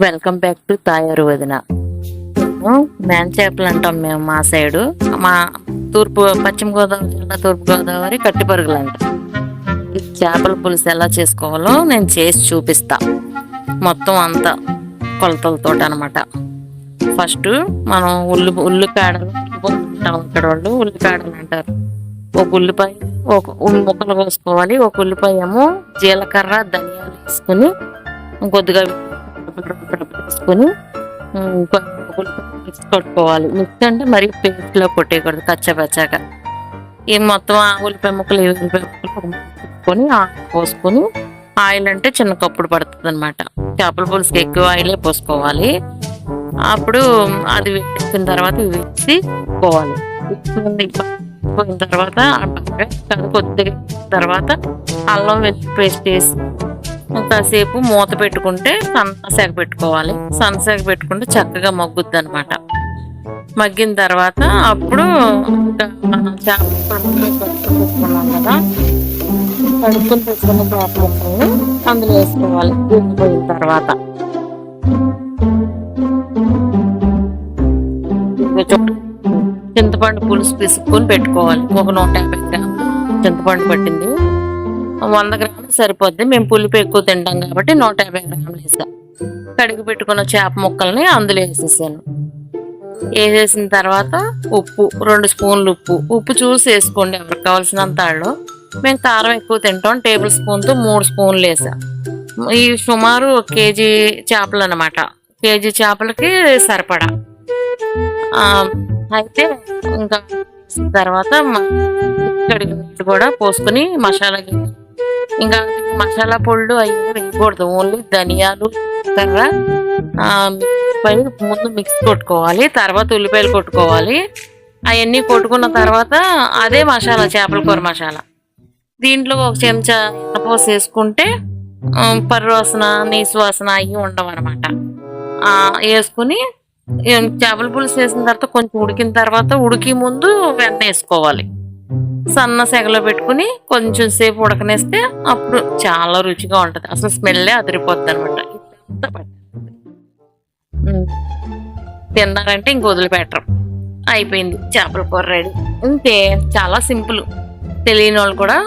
Welcome back to తాయారు వదిన. మేన్ చేపలు అంటాం మేము మా సైడు. మా పశ్చిమ గోదావరి జిల్లా తూర్పు గోదావరి కట్టిపరుగులు అంటాం. ఈ చేపల పులుసు ఎలా చేసుకోవాలో నేను చేసి చూపిస్తా, మొత్తం అంతా కొలతలతో అనమాట. ఫస్ట్ మనం ఉల్లికాడలు అంటాం, ఇక్కడ వాళ్ళు ఉల్లికాడలు అంటారు. ఒక ఉల్లిపాయ ముక్కలు కోసుకోవాలి. ఒక ఉల్లిపాయ ఏమో జీలకర్ర ధనియాలు వేసుకుని కొద్దిగా వేసుకొని మిక్స్ కొట్టుకోవాలి. మిక్స్ అంటే మరి పేస్ట్లో కొట్టేయకూడదు, కచ్చపచ్చాక. ఈ మొత్తం ఆ ఉల్లిపాయ ముక్కలు వేసుకొని పోసుకొని, ఆయిల్ అంటే చిన్న కప్పుడు పడుతుంది అనమాట. చేపల పులుసుకి ఎక్కువ ఆయిలే పోసుకోవాలి. అప్పుడు అది వేసిన తర్వాత వేసి పోవాలి. పోయిన తర్వాత కొద్దిగా తర్వాత అల్లం వెల్లుల్లి పేస్ట్ వేసి కాసేపు మూత పెట్టుకుంటే సన్నసేగ పెట్టుకోవాలి. సన్నసేగ పెట్టుకుంటే చక్కగా మగ్గుద్ది అనమాట. మగ్గిన తర్వాత అప్పుడు చేసుకున్నాం కదా, కడుక్కుని తెచ్చుకున్న చేప ముక్కల్ని అందులో వేసుకోవాలి. పోయిన తర్వాత చింతపండు పులుసు పిసుక్కుని పెట్టుకోవాలి. ఒక 150 గ్రాములు చింతపండు పట్టింది, 100 గ్రాములు సరిపోద్ది. మేము పులుపు ఎక్కువ తింటాం కాబట్టి 150 గ్రాములు వేసాం. కడిగి పెట్టుకున్న చేప ముక్కల్ని అందులో వేసేసాను. వేసేసిన తర్వాత ఉప్పు 2 స్పూన్లు ఉప్పు చూసి వేసుకోండి, ఎవరికి కావాల్సినంత వాళ్ళు. మేము కారం ఎక్కువ తింటాం, టేబుల్ స్పూన్తో 3 స్పూన్లు వేసాం. ఈ సుమారు 1 కేజీ చేపలు అనమాట. కేజీ చేపలకి సరిపడా. అయితే ఇంకా తర్వాత కడిగినట్టు కూడా పోసుకొని మసాలా, ఇంకా మసాలా పొళ్ళు అవి వేయకూడదు. ఓన్లీ ధనియాలు కర్ర ముందు మిక్స్ కొట్టుకోవాలి, తర్వాత ఉల్లిపాయలు కొట్టుకోవాలి. అవన్నీ కొట్టుకున్న తర్వాత అదే మసాలా, చేపల కూర మసాలా. దీంట్లో 1 చెంచా పోసి వేసుకుంటే పర్రు వాసన నీసు వాసన అవి ఉండవు అనమాట. వేసుకుని చేపల పులుసు వేసిన తర్వాత కొంచెం ఉడికిన తర్వాత ఉడికి ముందు వెన్న వేసుకోవాలి. సన్న సెగలో పెట్టుకుని కొంచెం సేపు ఉడకనేస్తే అప్పుడు చాలా రుచిగా ఉంటుంది. అసలు స్మెల్లే అదిరిపోద్ది అనమాట. తిన్నారంటే ఇంక వదిలిపెట్టరు. అయిపోయింది చేపల కూర రెడీ. ఇంతే, చాలా సింపుల్. తెలియని వాళ్ళు కూడా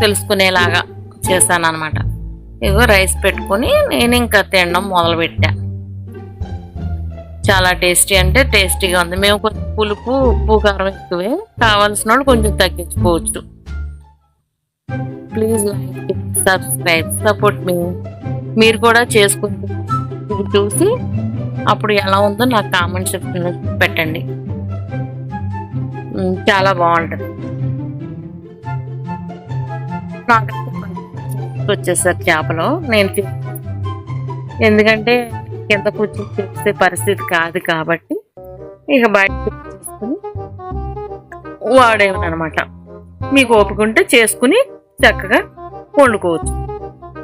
తెలుసుకునేలాగా చేశాను అనమాట. ఇగో రైస్ పెట్టుకుని నేను ఇంకా తినడం మొదలు పెట్టా. చాలా టేస్టీ అంటే టేస్టీగా ఉంది. మేము కొంచెం పులుపు ఉప్పు కారం ఎక్కువే, కావాల్సిన వాళ్ళు కొంచెం తగ్గించుకోవచ్చు. ప్లీజ్ లైక్, సబ్స్క్రైబ్, సపోర్ట్ మీ. మీరు కూడా చేసుకుంటూ చూసి అప్పుడు ఎలా ఉందో నాకు కామెంట్ సెక్షన్లో పెట్టండి. చాలా బాగుంటుంది. వచ్చేసారు చేపలు. నేను ఎందుకంటే కింద కూర్చొని చేసే పరిస్థితి కాదు కాబట్టి ఇక బయట చేసుకుని వాడేమనమాట. మీకు ఓపిక ఉంటే చేసుకుని చక్కగా వండుకోవచ్చు.